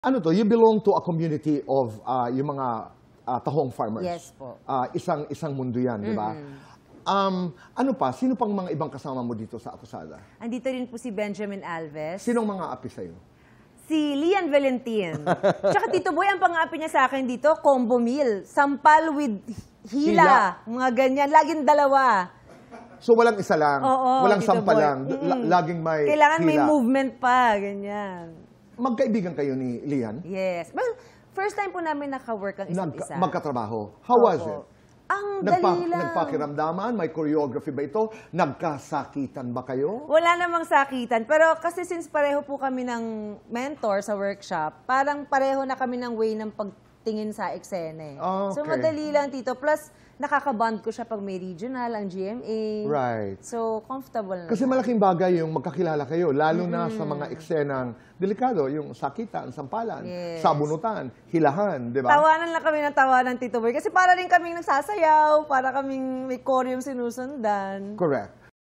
Ano to, you belong to a community of yung mga tahong farmers. Yes po. Isang mundo yan, di ba? Ano pa, sino pang mga ibang kasama mo dito sa Acosada? Andito rin po si Benjamin Alves. Sinong mga api sa'yo? Si Lian Valentin. Tsaka Tito Boy, ang pang-api niya sa akin dito, combo meal. Sampal with hila. Mga ganyan. Laging dalawa. So walang isa lang? Oo, walang Tito sampal Boy. lang? Laging may Kailangan hila? may movement pa. Ganyan. Magkaibigan kayo ni Lian? Yes. Well, first time po namin naka-work ang isa't isa. Magkatrabaho. How was it? Ang dali lang. Nagpakiramdaman? May choreography ba ito? Nagkasakitan ba kayo? Wala namang sakitan. Pero kasi since pareho po kami ng mentor sa workshop, parang pareho na kami ng way ng pagtingin sa eksene. Okay. So madali lang, Tito. Plus, nakaka-bond ko siya pag may regional, ang GMA. Right. So, comfortable na. Kasi malaking bagay yung magkakilala kayo, lalo na sa mga eksenang delikado, yung sakitan, sampalan, Yes. sabunutan, hilahan, di ba? Tawanan lang kami ng tawanan, Tito Boy. Kasi para rin kaming nagsasayaw, para kaming may choreong sinusundan. Correct.